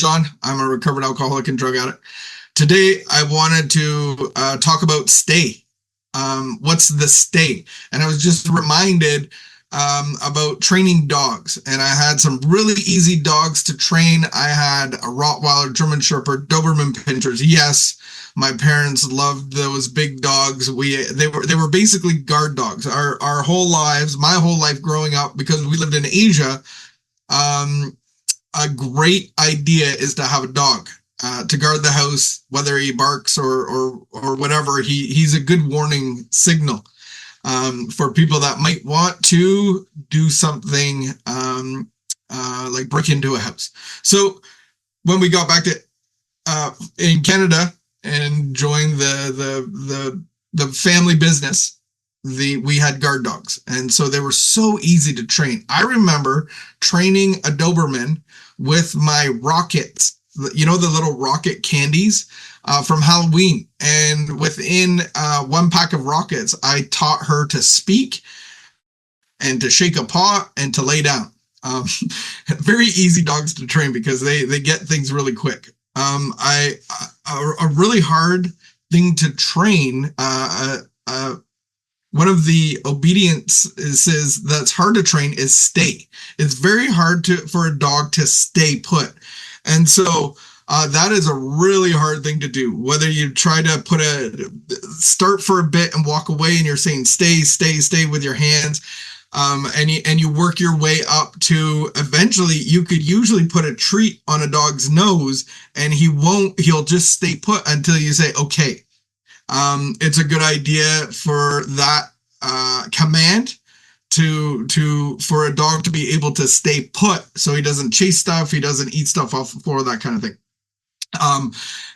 Jon. I'm a recovered alcoholic and drug addict. Today, I wanted to talk about stay. What's the stay? And I was just reminded about training dogs. And I had some really easy dogs to train. I had a Rottweiler, German Shepherd, Doberman Pinschers. Yes, my parents loved those big dogs. They were basically guard dogs. Our whole lives, my whole life growing up, because we lived in Asia. A great idea is to have a dog to guard the house, whether he barks or whatever. He's a good warning signal for people that might want to do something like break into a house. So when we got back to in Canada and joined the family business, we had guard dogs, and so they were so easy to train. I remember training a Doberman with my rockets, the little rocket candies from Halloween, and within one pack of rockets, I taught her to speak and to shake a paw and to lay down. Very easy dogs to train because they get things really quick. A really hard thing to train. One of the obediences that's hard to train is stay. It's very hard for a dog to stay put. And so that is a really hard thing to do. Whether you try to start for a bit and walk away and you're saying stay with your hands, and you work your way up to eventually you could usually put a treat on a dog's nose and he'll just stay put until you say, okay. It's a good idea for that command for a dog to be able to stay put, so he doesn't chase stuff, he doesn't eat stuff off the floor, that kind of thing.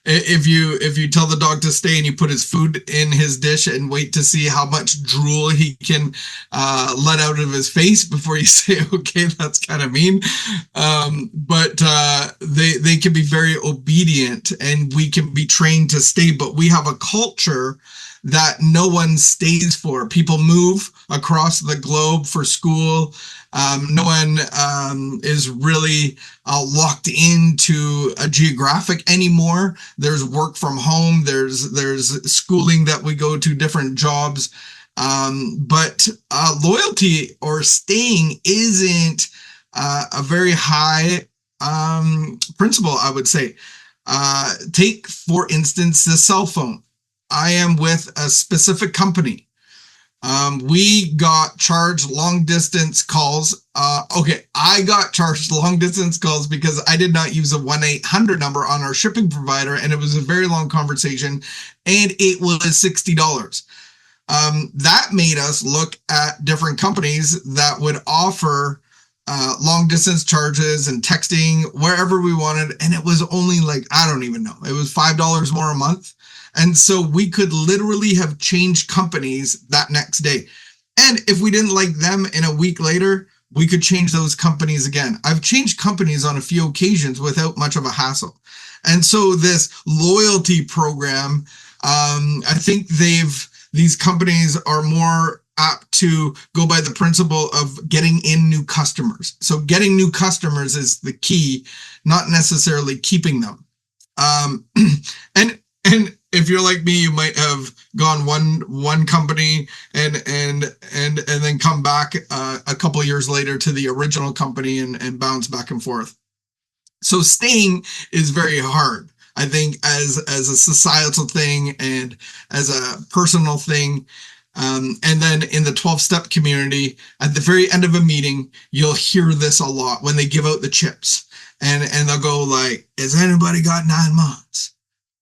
If you tell the dog to stay and you put his food in his dish and wait to see how much drool he can let out of his face before you say, okay, that's kind of mean. But they can be very obedient and we can be trained to stay, but we have a culture that no one stays for. People move across the globe for school. No one is really locked into a geographic anymore. There's work from home. There's schooling that we go to, different jobs. But loyalty or staying isn't a very high principle, I would say. Take, for instance, the cell phone. I am with a specific company. We got charged long distance calls. I got charged long distance calls because I did not use a 1-800 number on our shipping provider, and it was a very long conversation, and it was $60. That made us look at different companies that would offer long distance charges and texting wherever we wanted, and it was only like, I don't even know, it was $5 more a month. And so we could literally have changed companies that next day. And if we didn't like them in a week later, we could change those companies again. I've changed companies on a few occasions without much of a hassle. And so this loyalty program, I think these companies are more apt to go by the principle of getting in new customers. So getting new customers is the key, not necessarily keeping them. And if you're like me, you might have gone one company and then come back a couple of years later to the original company and bounce back and forth. So staying is very hard, I think, as a societal thing and as a personal thing. And then in the 12-step community, at the very end of a meeting, you'll hear this a lot when they give out the chips, and they'll go like, "Has anybody got 9 months?"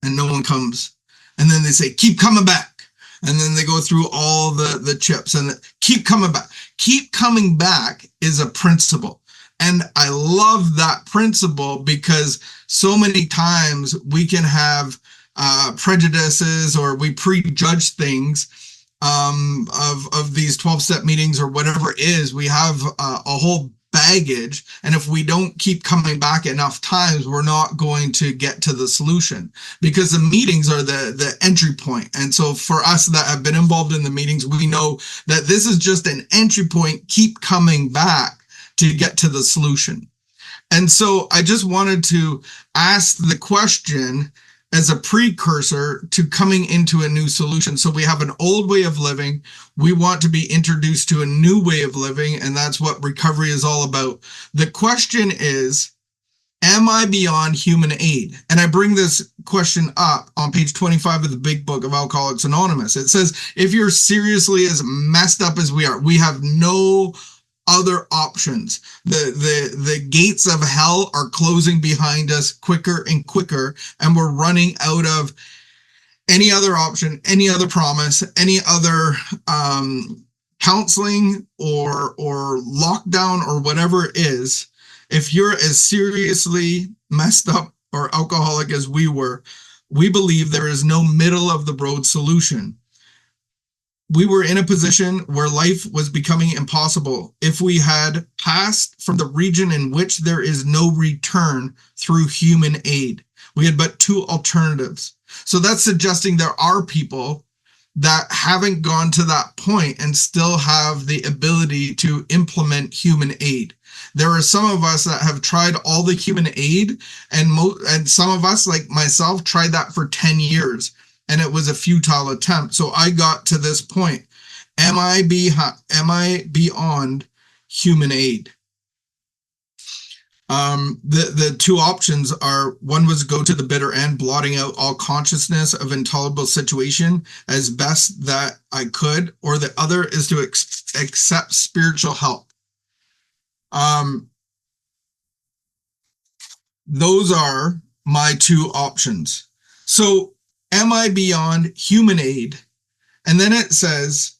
And no one comes. And then they say, keep coming back. And then they go through all the chips and keep coming back. Keep coming back is a principle. And I love that principle because so many times we can have prejudices or we prejudge things of these 12-step meetings or whatever it is. We have a whole baggage, and if we don't keep coming back enough times, we're not going to get to the solution, because the meetings are the entry point. And so for us that have been involved in the meetings, we know that this is just an entry point. Keep coming back to get to the solution. And so I just wanted to ask the question as a precursor to coming into a new solution. So we have an old way of living. We want to be introduced to a new way of living, and that's what recovery is all about. The question is, am I beyond human aid? And I bring this question up on page 25 of the big book of Alcoholics Anonymous. It says, if you're seriously as messed up as we are, we have no other options. The gates of hell are closing behind us quicker and quicker, and we're running out of any other option, any other promise, any other counseling or lockdown or whatever it is. If you're as seriously messed up or alcoholic as we were, we believe there is no middle of the road solution. We were in a position where life was becoming impossible. If we had passed from the region in which there is no return through human aid, we had but two alternatives. So that's suggesting there are people that haven't gone to that point and still have the ability to implement human aid. There are some of us that have tried all the human aid, and some of us, like myself, tried that for 10 years. And it was a futile attempt. So I got to this point. Am I beyond human aid? The two options are, one was go to the bitter end, blotting out all consciousness of intolerable situation as best that I could, or the other is to accept spiritual help. Those are my two options. So am I beyond human aid? And then it says,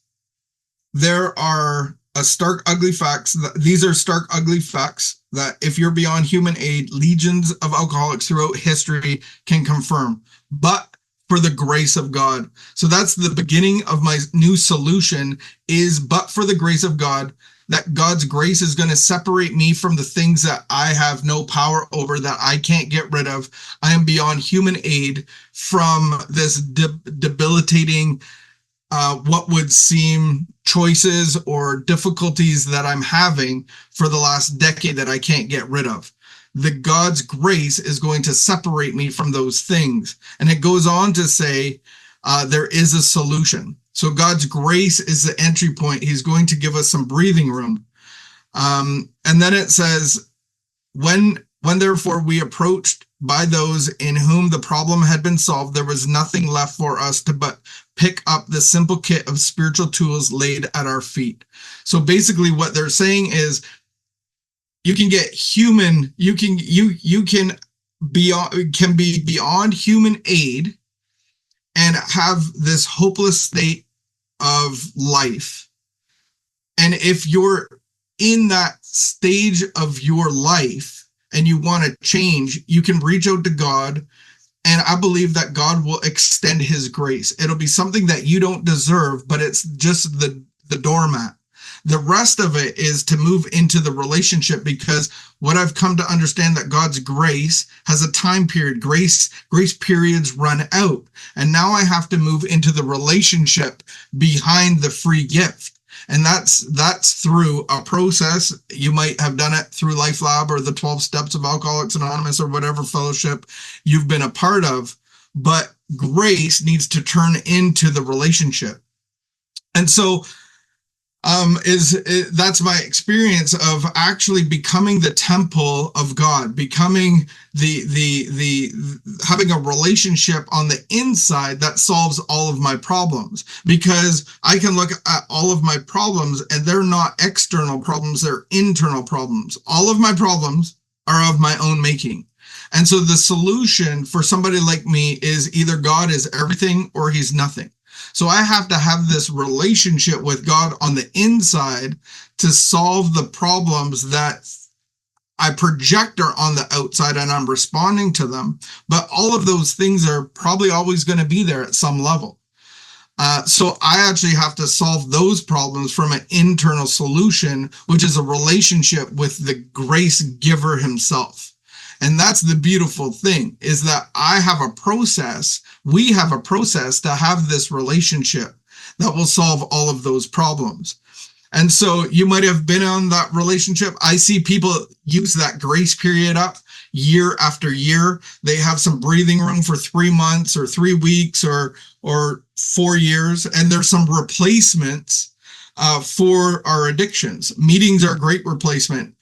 there are stark, ugly facts. These are stark, ugly facts that if you're beyond human aid, legions of alcoholics throughout history can confirm, but for the grace of God. So that's the beginning of my new solution is, but for the grace of God, that God's grace is going to separate me from the things that I have no power over, that I can't get rid of. I am beyond human aid from this debilitating, what would seem choices or difficulties that I'm having for the last decade that I can't get rid of. The God's grace is going to separate me from those things. And it goes on to say, there is a solution. So God's grace is the entry point. He's going to give us some breathing room. And then it says, when therefore we approached by those in whom the problem had been solved, there was nothing left for us to but pick up the simple kit of spiritual tools laid at our feet. So basically what they're saying is, you can get human, you can be beyond human aid and have this hopeless state of life. And if you're in that stage of your life and you want to change, you can reach out to God. And I believe that God will extend his grace. It'll be something that you don't deserve, but it's just the doormat. The rest of it is to move into the relationship, because what I've come to understand that God's grace has a time period. Grace periods run out. And now I have to move into the relationship behind the free gift. And that's through a process. You might have done it through LifeLab or the 12 Steps of Alcoholics Anonymous or whatever fellowship you've been a part of. But grace needs to turn into the relationship. And so that's my experience of actually becoming the temple of God, becoming the having a relationship on the inside that solves all of my problems. Because I can look at all of my problems and they're not external problems, they're internal problems. All of my problems are of my own making. And so the solution for somebody like me is either God is everything or he's nothing. So I have to have this relationship with God on the inside to solve the problems that I project are on the outside and I'm responding to them. But all of those things are probably always going to be there at some level. So I actually have to solve those problems from an internal solution, which is a relationship with the grace giver himself. And that's the beautiful thing, is that we have a process to have this relationship that will solve all of those problems. And so you might have been on that relationship. I see people use that grace period up year after year. They have some breathing room for 3 months or 3 weeks or 4 years, and there's some replacements for our addictions. Meetings are a great replacement.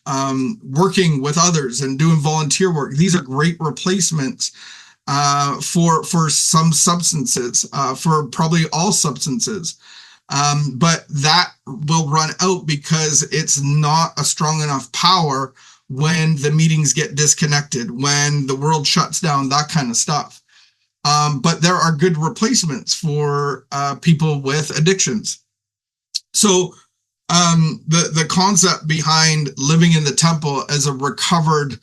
Working with others and doing volunteer work, these are great replacements for some substances, for probably all substances. But that will run out because it's not a strong enough power when the meetings get disconnected, when the world shuts down, that kind of stuff. But there are good replacements for people with addictions. So the concept behind living in the temple as a recovered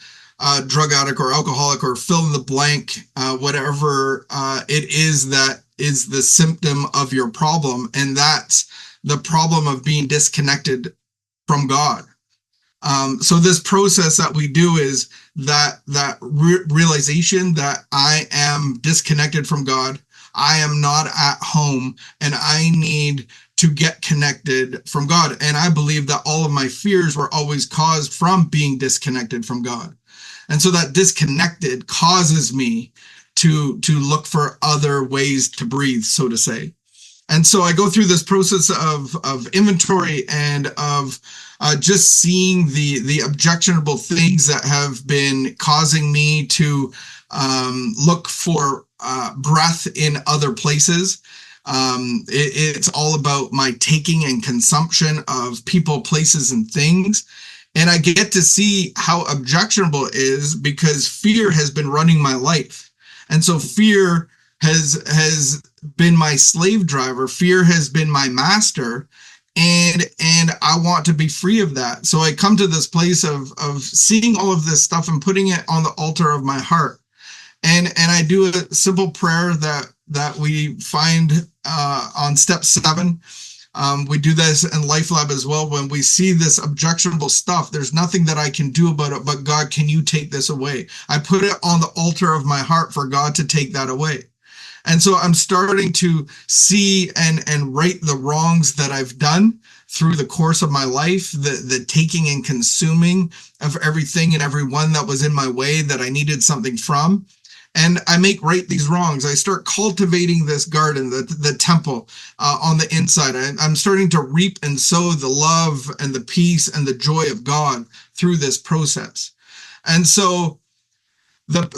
drug addict or alcoholic or fill in the blank, whatever it is that is the symptom of your problem, and that's the problem of being disconnected from God. So this process that we do is that realization that I am disconnected from God, I am not at home, and I need to get connected from God. And I believe that all of my fears were always caused from being disconnected from God. And so that disconnected causes me to look for other ways to breathe, so to say. And so I go through this process of inventory and of just seeing the objectionable things that have been causing me to look for breath in other places. It's all about my taking and consumption of people, places, and things. And I get to see how objectionable it is because fear has been running my life. And so fear has been my slave driver. Fear has been my master. And I want to be free of that. So I come to this place of seeing all of this stuff and putting it on the altar of my heart. And I do a simple prayer that we find on step 7. We do this in LifeLab as well. When we see this objectionable stuff, there's nothing that I can do about it, but God, can you take this away? I put it on the altar of my heart for God to take that away. And so I'm starting to see and right the wrongs that I've done through the course of my life, the taking and consuming of everything and everyone that was in my way that I needed something from. And I make right these wrongs. I start cultivating this garden, the temple on the inside. I'm starting to reap and sow the love and the peace and the joy of God through this process. And so the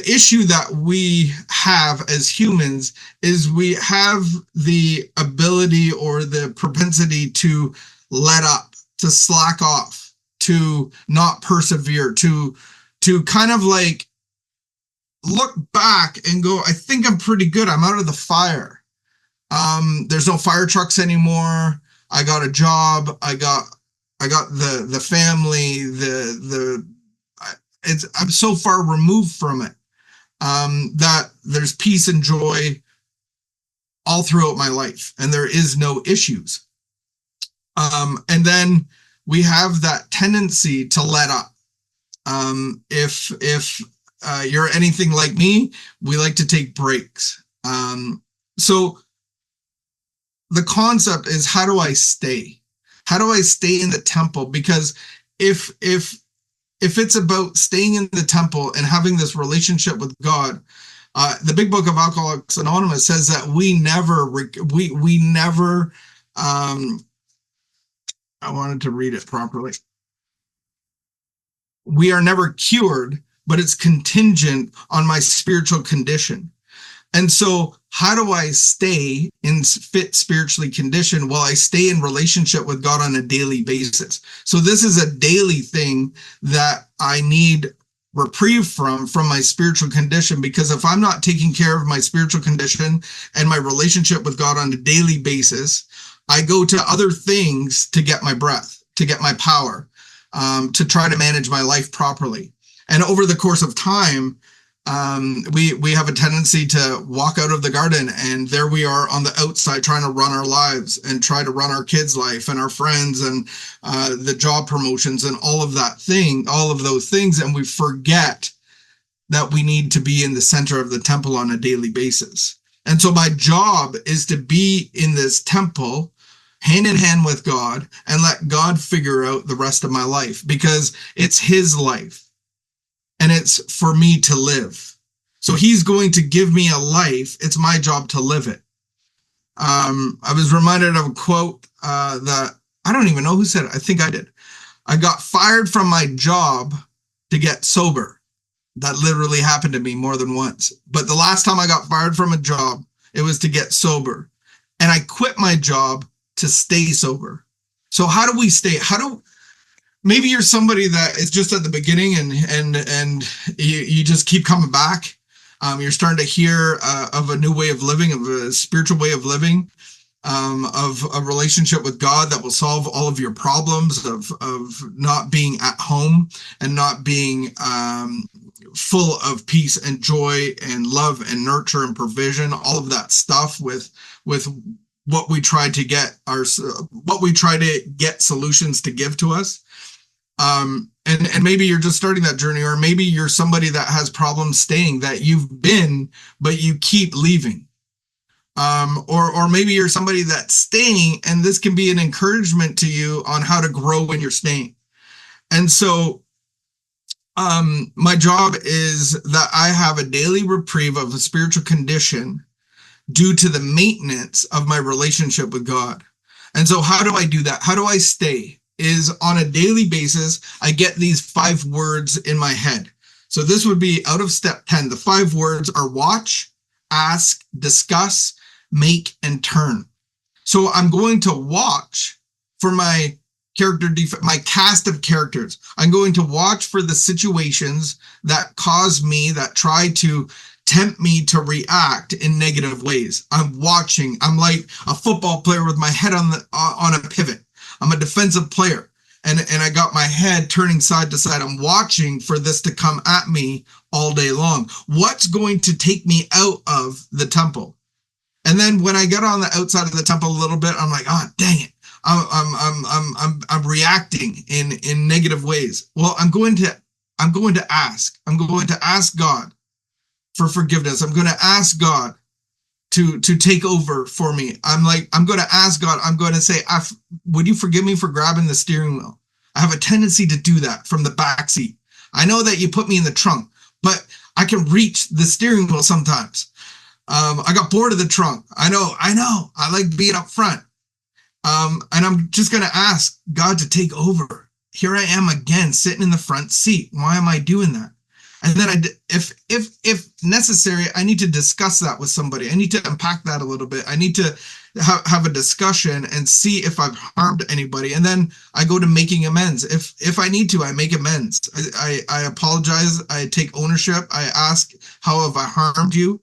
issue that we have as humans is we have the ability or the propensity to let up, to slack off, to not persevere, to kind of like look back and go, I think I'm pretty good. I'm out of the fire. There's no fire trucks anymore. I got a job. I got the family, I'm so far removed from it that there's peace and joy all throughout my life, and there is no issues. And then we have that tendency to let up. If you're anything like me, we like to take breaks. So the concept is, how do I stay? How do I stay in the temple? Because if it's about staying in the temple and having this relationship with God, the Big Book of Alcoholics Anonymous says that we never, I wanted to read it properly. We are never cured, but it's contingent on my spiritual condition. And so how do I stay in fit spiritually condition while I stay in relationship with God on a daily basis? So this is a daily thing that I need reprieve from my spiritual condition, because if I'm not taking care of my spiritual condition and my relationship with God on a daily basis, I go to other things to get my breath, to get my power, to try to manage my life properly. And over the course of time, we have a tendency to walk out of the garden, and there we are on the outside trying to run our lives and try to run our kids' life and our friends and the job promotions and all of those things. And we forget that we need to be in the center of the temple on a daily basis. And so my job is to be in this temple hand in hand with God, and let God figure out the rest of my life, because it's his life and it's for me to live. So he's going to give me a life. It's my job to live it. I was reminded of a quote that I don't even know who said it. I think I did. I got fired from my job to get sober. That literally happened to me more than once. But the last time I got fired from a job, it was to get sober. And I quit my job to stay sober. So how do we stay? Maybe you're somebody that is just at the beginning, and you just keep coming back. You're starting to hear of a new way of living, of a spiritual way of living, of a relationship with God that will solve all of your problems, of not being at home and not being full of peace and joy and love and nurture and provision, all of that stuff with what we try to get solutions to give to us. And maybe you're just starting that journey, or maybe you're somebody that has problems staying, that you've been, but you keep leaving. Or maybe you're somebody that's staying, and this can be an encouragement to you on how to grow when you're staying. And so, my job is that I have a daily reprieve of a spiritual condition due to the maintenance of my relationship with God. And so how do I do that? How do I stay? Is on a daily basis, I get these 5 words in my head. So this would be out of step 10. The 5 words are watch, ask, discuss, make, and turn. So I'm going to watch for my my cast of characters. I'm going to watch for the situations that cause me, that try to tempt me to react in negative ways. I'm watching. I'm like a football player with my head on a pivot. I'm a defensive player, and I got my head turning side to side. I'm watching for this to come at me all day long. What's going to take me out of the temple? And then when I get on the outside of the temple a little bit, I'm like, oh, dang it. I'm reacting in negative ways. Well, I'm going to ask. I'm going to ask God for forgiveness. I'm going to ask God to take over for me. I'm going to ask God. I'm going to say, would you forgive me for grabbing the steering wheel? I have a tendency to do that from the back seat. I know that you put me in the trunk, but I can reach the steering wheel sometimes. I got bored of the trunk. I know. I like being up front. And I'm just going to ask God to take over. Here I am again, sitting in the front seat. Why am I doing that? And then if necessary, I need to discuss that with somebody. I need to unpack that a little bit. I need to have a discussion and see if I've harmed anybody. And then I go to making amends. If I need to, I make amends. I apologize. I take ownership. I ask, how have I harmed you?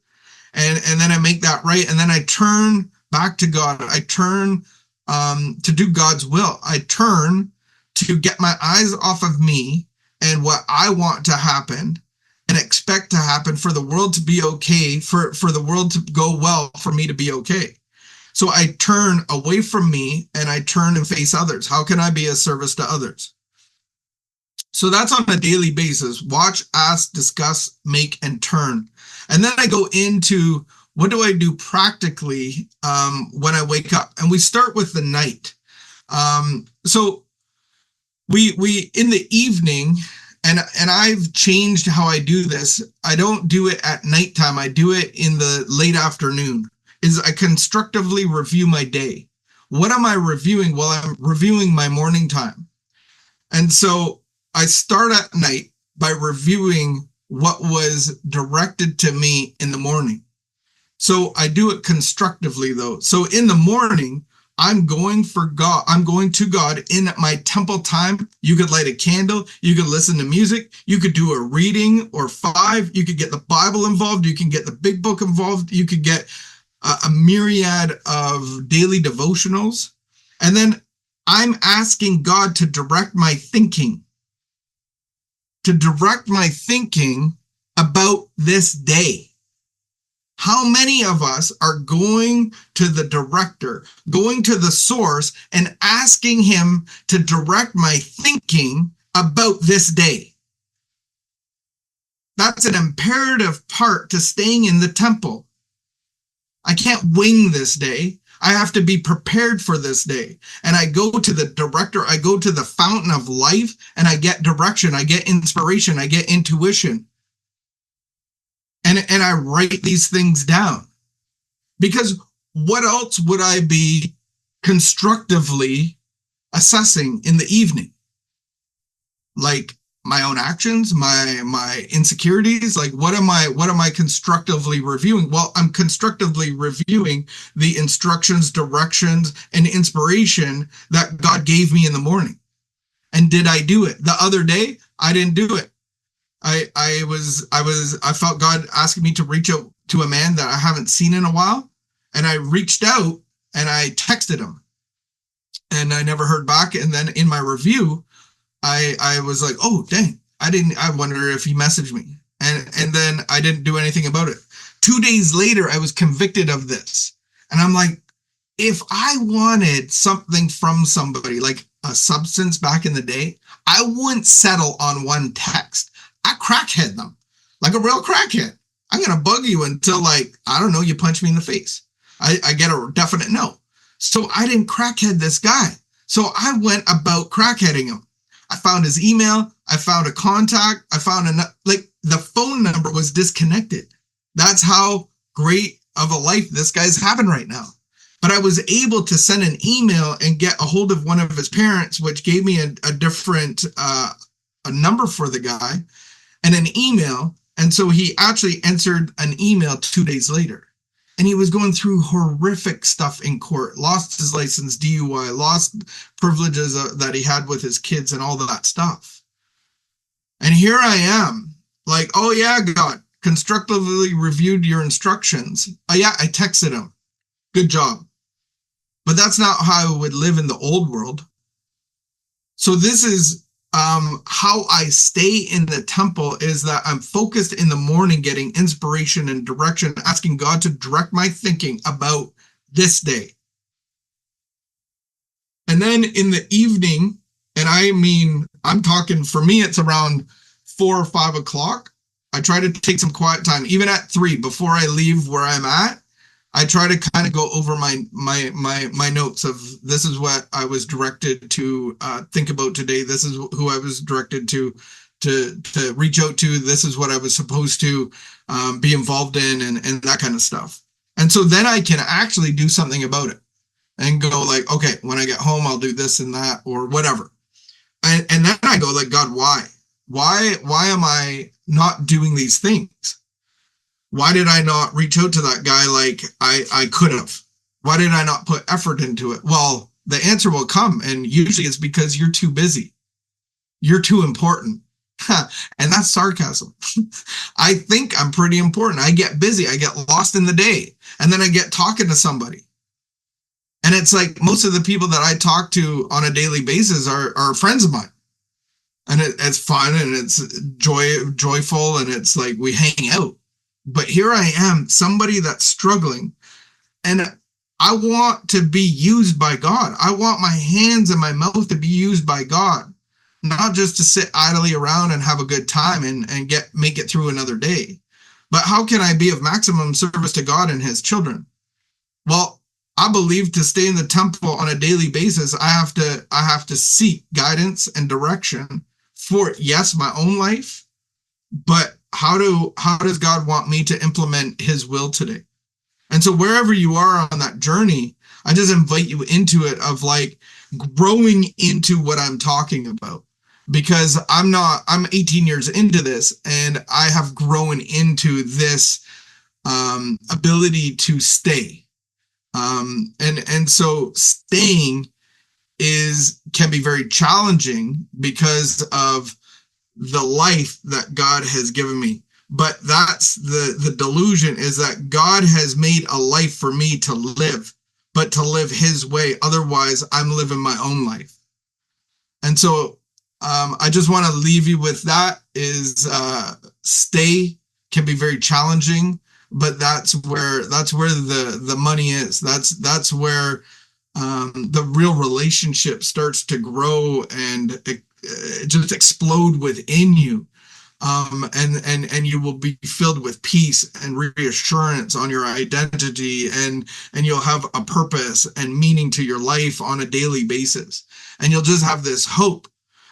And then I make that right. And then I turn back to God. I turn to do God's will. I turn to get my eyes off of me and what I want to happen and expect to happen for the world to be okay, for the world to go well, for me to be okay. So I turn away from me and I turn and face others. How can I be a service to others? So that's on a daily basis. Watch, ask, discuss, make, and turn. And then I go into, what do I do practically when I wake up? And we start with the night. So we in the evening, and I've changed how I do this. I don't do it at nighttime. I do it in the late afternoon. Is I constructively review my day. What am I reviewing? Well, I'm reviewing my morning time. And so I start at night by reviewing what was directed to me in the morning. So I do it constructively though. So in the morning, I'm going to God in my temple time. You could light a candle. You could listen to music. You could do a reading or 5. You could get the Bible involved. You can get the big book involved. You could get a myriad of daily devotionals. And then I'm asking God to direct my thinking, about this day. How many of us are going to the director, going to the source, and asking him to direct my thinking about this day? That's an imperative part to staying in the temple. I can't wing this day. I have to be prepared for this day. And I go to the director, I go to the fountain of life, and I get direction, I get inspiration, I get intuition. And I write these things down. Because what else would I be constructively assessing in the evening? Like my own actions, my insecurities. Like what am I constructively reviewing? Well, I'm constructively reviewing the instructions, directions, and inspiration that God gave me in the morning. And did I do it? The other day, I didn't do it. I felt God asking me to reach out to a man that I haven't seen in a while, and I reached out and I texted him, and I never heard back. And then in my review, I was like, oh dang, I wonder if he messaged me, and then I didn't do anything about it. 2 days later, I was convicted of this, and I'm like, if I wanted something from somebody like a substance back in the day, I wouldn't settle on one text. I crackhead them like a real crackhead. I'm going to bug you until, like, I don't know, you punch me in the face. I get a definite no. So I didn't crackhead this guy. So I went about crackheading him. I found his email. I found a contact. I found the phone number was disconnected. That's how great of a life this guy's having right now. But I was able to send an email and get a hold of one of his parents, which gave me a different a number for the guy and an email. And so he actually answered an email 2 days later. And he was going through horrific stuff in court, lost his license, DUI, lost privileges that he had with his kids and all that stuff. And here I am, like, oh yeah, God, constructively reviewed your instructions. Oh yeah, I texted him. Good job. But that's not how I would live in the old world. So this is how I stay in the temple, is that I'm focused in the morning, getting inspiration and direction, asking God to direct my thinking about this day. And then in the evening, and I mean, I'm talking, for me, it's around 4 or 5 o'clock. I try to take some quiet time, even at 3, before I leave where I'm at. I try to kind of go over my notes of, this is what I was directed to think about today. This is who I was directed to reach out to. This is what I was supposed to be involved in, and that kind of stuff. And so then I can actually do something about it and go like, okay, when I get home, I'll do this and that or whatever. And then I go like, God, why? Why am I not doing these things? Why did I not reach out to that guy like I could have? Why did I not put effort into it? Well, the answer will come, and usually it's because you're too busy. You're too important. And that's sarcasm. I think I'm pretty important. I get busy. I get lost in the day. And then I get talking to somebody. And it's like most of the people that I talk to on a daily basis are friends of mine. And it's fun and it's joyful, and it's like we hang out. But here I am, somebody that's struggling, and I want to be used by God. I want my hands and my mouth to be used by God, not just to sit idly around and have a good time and make it through another day. But how can I be of maximum service to God and his children? Well, I believe to stay in the temple on a daily basis, I have to seek guidance and direction for, yes, my own life, but how does God want me to implement his will today? And so wherever you are on that journey, I just invite you into it, of like growing into what I'm talking about, because I'm 18 years into this, and I have grown into this ability to stay. And so staying can be very challenging because of the life that God has given me. But that's the delusion, is that God has made a life for me to live, but to live his way. Otherwise, I'm living my own life. And so I just want to leave you with that, is stay can be very challenging, but that's where the money is. That's where the real relationship starts to grow and it just explode within you. and you will be filled with peace and reassurance on your identity, and you'll have a purpose and meaning to your life on a daily basis, and you'll just have this hope,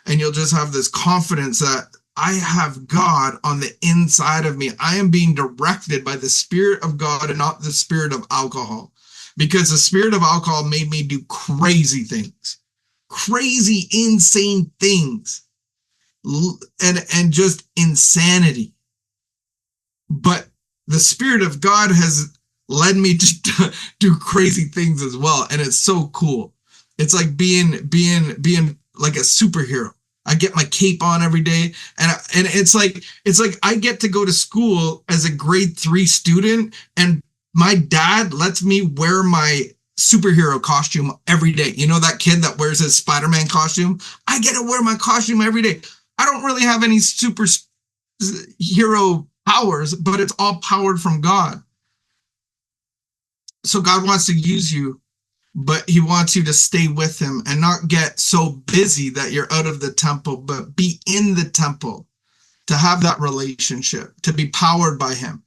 and you'll just have this confidence that I have God on the inside of me. I am being directed by the Spirit of God and not the spirit of alcohol, because the spirit of alcohol made me do crazy things, crazy, insane things, and just insanity. But the Spirit of God has led me to do crazy things as well, and it's so cool. It's like being like a superhero. I get my cape on every day, and it's like I get to go to school as a grade 3 student, and my dad lets me wear my superhero costume every day. You know, that kid that wears his Spider-Man costume? I get to wear my costume every day. I don't really have any hero powers, but it's all powered from God. So God wants to use you, but he wants you to stay with him and not get so busy that you're out of the temple, but be in the temple, to have that relationship, to be powered by him.